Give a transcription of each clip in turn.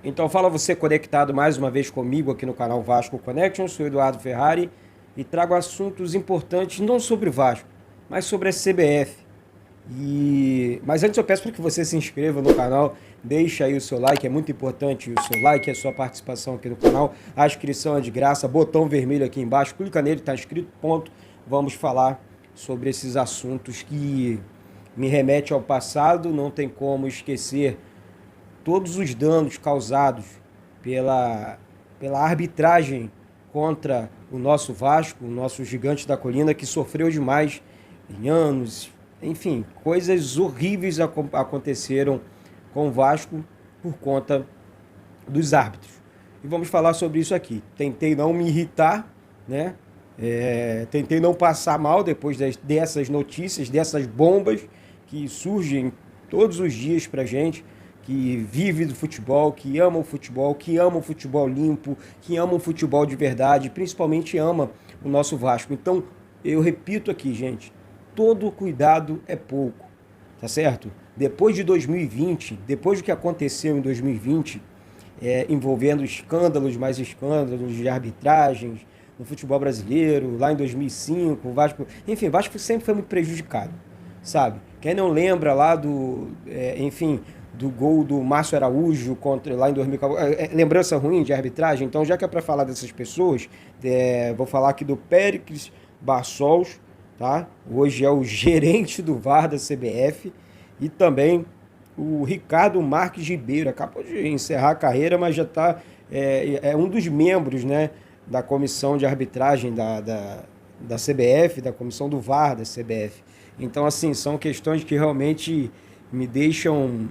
Então fala você conectado mais uma vez comigo aqui no canal Vasco Connection, sou Eduardo Ferrari e trago assuntos importantes não sobre o Vasco, mas sobre a CBF. Mas antes eu peço para que você se inscreva no canal, deixe aí o seu like, é muito importante o seu like, a sua participação aqui no canal. A inscrição é de graça, botão vermelho aqui embaixo, clica nele, está escrito, ponto. Vamos falar sobre esses assuntos que me remetem ao passado, não tem como esquecer todos os danos causados pela arbitragem contra o nosso Vasco, o nosso gigante da colina, que sofreu demais em anos. Enfim, coisas horríveis aconteceram com o Vasco por conta dos árbitros. E vamos falar sobre isso aqui. Tentei não me irritar, né? Tentei não passar mal depois dessas notícias, dessas bombas que surgem todos os dias pra gente, que vive do futebol, que ama o futebol limpo, que ama o futebol de verdade, principalmente ama o nosso Vasco. Então, eu repito aqui, gente, todo cuidado é pouco, tá certo? Depois de 2020, depois do que aconteceu em 2020, envolvendo escândalos, mais escândalos de arbitragens no futebol brasileiro, lá em 2005, o Vasco, enfim, o Vasco sempre foi muito prejudicado, sabe? Quem não lembra lá do gol do Márcio Araújo lá em 2014, lembrança ruim de arbitragem? Então, já que é para falar dessas pessoas, vou falar aqui do Péricles Barçols, tá? Hoje é o gerente do VAR da CBF, e também o Ricardo Marques Ribeiro, acabou de encerrar a carreira, mas já está um dos membros, né, da comissão de arbitragem da CBF, da comissão do VAR da CBF. Então, assim, são questões que realmente me deixam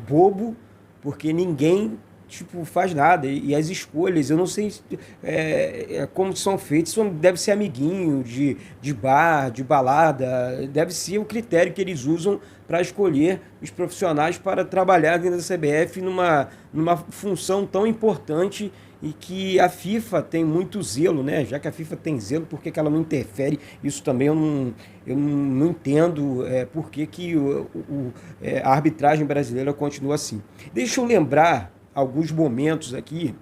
bobo, porque ninguém faz nada. E as escolhas, eu não sei como são feitas, deve ser amiguinho de bar, de balada, deve ser o critério que eles usam para escolher os profissionais para trabalhar dentro da CBF numa função tão importante, e que a FIFA tem muito zelo, né? Já que a FIFA tem zelo, por que ela não interfere? Isso também eu não entendo por que a arbitragem brasileira continua assim. Deixa eu lembrar alguns momentos aqui,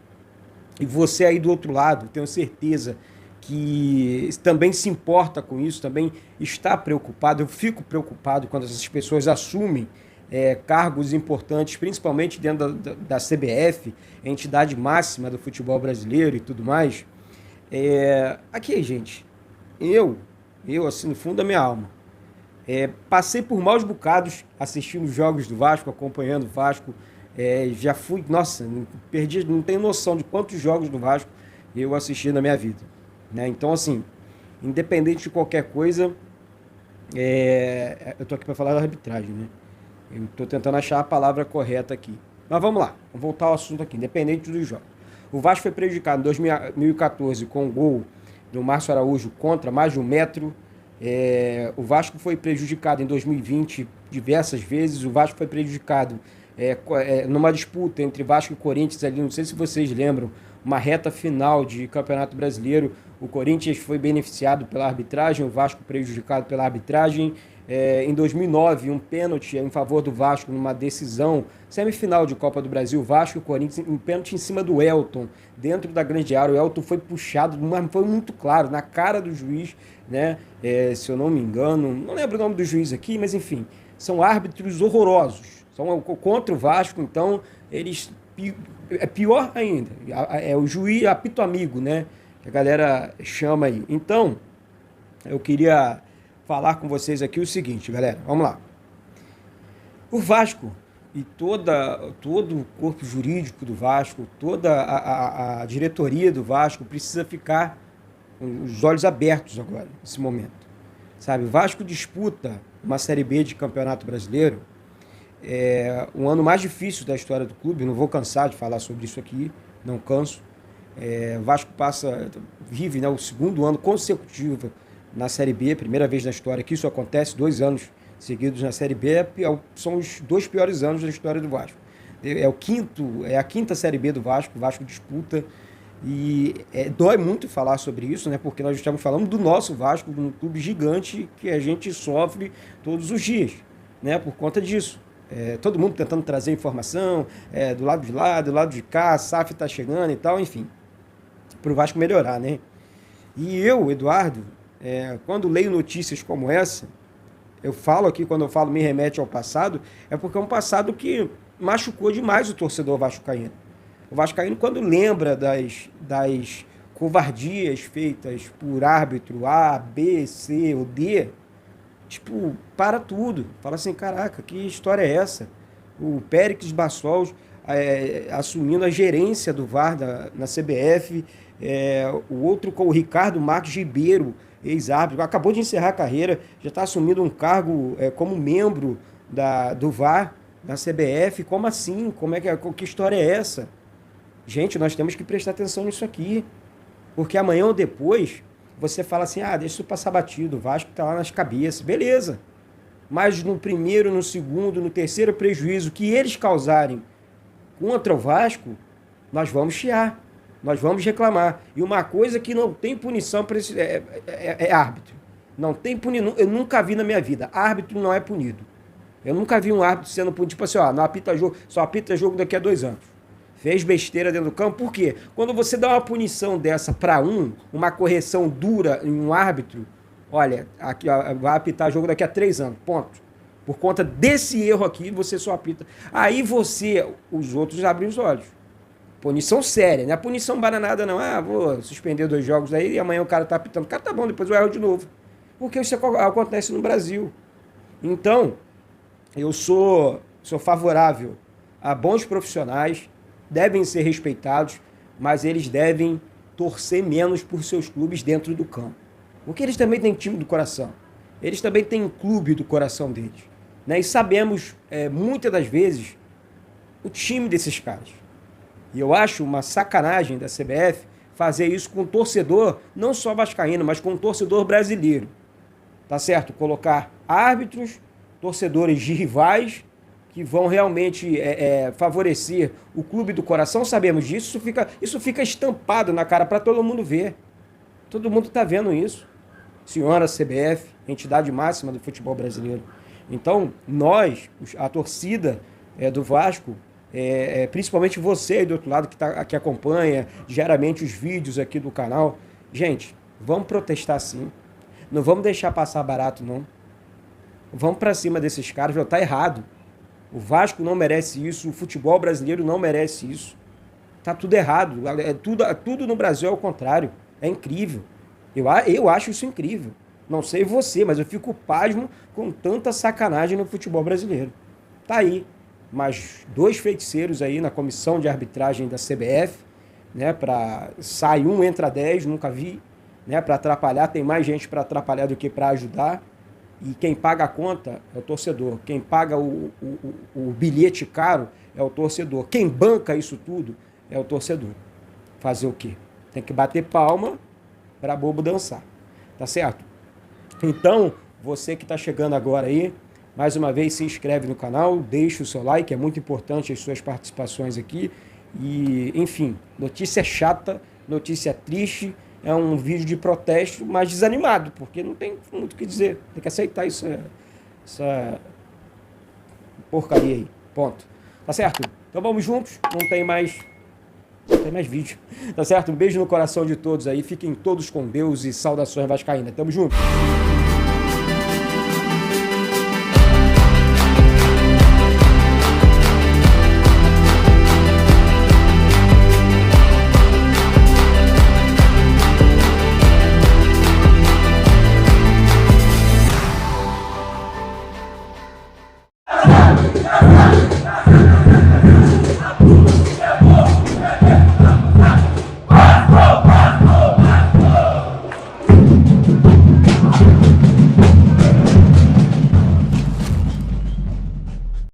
e você aí do outro lado, tenho certeza que também se importa com isso, também está preocupado. Eu fico preocupado quando essas pessoas assumem cargos importantes, principalmente dentro da CBF, entidade máxima do futebol brasileiro e tudo mais. Aqui, gente, eu, assim, no fundo da minha alma, passei por maus bocados assistindo os jogos do Vasco, acompanhando o Vasco. Já fui, nossa, perdi, não tenho noção de quantos jogos do Vasco eu assisti na minha vida, né? Então, assim, independente de qualquer coisa, eu tô aqui para falar da arbitragem, né? Eu estou tentando achar a palavra correta aqui. Mas vamos lá, vamos voltar ao assunto aqui, independente dos jogos. O Vasco foi prejudicado em 2014 com o gol do Márcio Araújo contra mais de 1 metro. O Vasco foi prejudicado em 2020 diversas vezes. O Vasco foi prejudicado numa disputa entre Vasco e Corinthians ali, não sei se vocês lembram, uma reta final de Campeonato Brasileiro. O Corinthians foi beneficiado pela arbitragem, o Vasco prejudicado pela arbitragem. Em 2009, um pênalti em favor do Vasco numa decisão, semifinal de Copa do Brasil, Vasco e Corinthians, um pênalti em cima do Elton, dentro da grande área. O Elton foi puxado, mas foi muito claro, na cara do juiz, né? Se eu não me engano, não lembro o nome do juiz aqui, mas enfim, são árbitros horrorosos. São contra o Vasco, então eles... É pior ainda, é o juiz apito amigo, né? Que a galera chama aí. Então, eu queria falar com vocês aqui o seguinte, galera, vamos lá. O Vasco e todo o corpo jurídico do Vasco, toda a diretoria do Vasco precisa ficar com os olhos abertos agora, nesse momento. Sabe, o Vasco disputa uma Série B de Campeonato Brasileiro, um ano mais difícil da história do clube, não vou cansar de falar sobre isso aqui, não canso. O Vasco vive, né, o segundo ano consecutivo na Série B, primeira vez na história que isso acontece, 2 anos seguidos na Série B, são os 2 piores anos da história do Vasco. É a quinta Série B do Vasco, o Vasco disputa, e dói muito falar sobre isso, né, porque nós estamos falando do nosso Vasco, de um clube gigante que a gente sofre todos os dias, né, por conta disso. todo mundo tentando trazer informação, do lado de lá, do lado de cá, a SAF está chegando e tal, enfim, para o Vasco melhorar, né? E eu, Eduardo, quando leio notícias como essa, eu falo aqui, quando eu falo me remete ao passado, é porque é um passado que machucou demais o torcedor vascaíno. O vascaíno, quando lembra das covardias feitas por árbitro A, B, C ou D, tipo, para tudo. Fala assim, caraca, que história é essa? O Péricles Bassols assumindo a gerência do VAR na CBF, o outro com o Ricardo Marques Ribeiro, ex-árbitro, acabou de encerrar a carreira, já está assumindo um cargo como membro do VAR na CBF. Como assim? Que história é essa? Gente, nós temos que prestar atenção nisso aqui, porque amanhã ou depois você fala assim, deixa isso passar batido, o Vasco está lá nas cabeças, beleza. Mas no primeiro, no segundo, no terceiro prejuízo que eles causarem contra o Vasco, nós vamos chiar, nós vamos reclamar. E uma coisa que não tem punição para esse árbitro. Não tem punição. Eu nunca vi na minha vida. Árbitro não é punido. Eu nunca vi um árbitro sendo punido. Tipo assim, não apita jogo, só apita jogo daqui a 2 anos. Fez besteira dentro do campo. Por quê? Quando você dá uma punição dessa para uma correção dura em um árbitro, olha, aqui, vai apitar jogo daqui a 3 anos. Ponto. Por conta desse erro aqui, você só apita. Aí os outros abrem os olhos. Punição séria, não é punição bananada, não. Vou suspender 2 jogos aí e amanhã o cara tá apitando. O cara tá bom, depois eu erro de novo. Porque isso acontece no Brasil. Então, eu sou favorável a bons profissionais, devem ser respeitados, mas eles devem torcer menos por seus clubes dentro do campo. Porque eles também têm time do coração. Eles também têm clube do coração deles. Né? E sabemos, muitas das vezes, o time desses caras. E eu acho uma sacanagem da CBF fazer isso com o torcedor, não só vascaíno, mas com o torcedor brasileiro. Tá certo? Colocar árbitros, torcedores de rivais, que vão realmente favorecer o clube do coração, sabemos disso, isso fica estampado na cara para todo mundo ver. Todo mundo está vendo isso. Senhora CBF, entidade máxima do futebol brasileiro. Então, nós, a torcida do Vasco, principalmente você aí do outro lado que acompanha diariamente os vídeos aqui do canal, gente, vamos protestar sim. Não vamos deixar passar barato, não. Vamos para cima desses caras, já está errado. O Vasco não merece isso, o futebol brasileiro não merece isso. Tá tudo errado, tudo no Brasil é o contrário. É incrível. Eu acho isso incrível. Não sei você, mas eu fico pasmo com tanta sacanagem no futebol brasileiro. Tá aí, mais 2 feiticeiros aí na comissão de arbitragem da CBF, né? Sai um, entra 10, nunca vi, né? Para atrapalhar, tem mais gente para atrapalhar do que para ajudar. E quem paga a conta é o torcedor. Quem paga o bilhete caro é o torcedor. Quem banca isso tudo é o torcedor. Fazer o quê? Tem que bater palma para bobo dançar. Tá certo? Então, você que está chegando agora aí, mais uma vez se inscreve no canal, deixa o seu like, é muito importante as suas participações aqui. E, enfim, notícia chata, notícia triste. É um vídeo de protesto, mas desanimado, porque não tem muito o que dizer. Tem que aceitar essa porcaria aí. Ponto. Tá certo? Então vamos juntos. Não tem mais vídeo. Tá certo? Um beijo no coração de todos aí. Fiquem todos com Deus e saudações vascaínas. Tamo junto.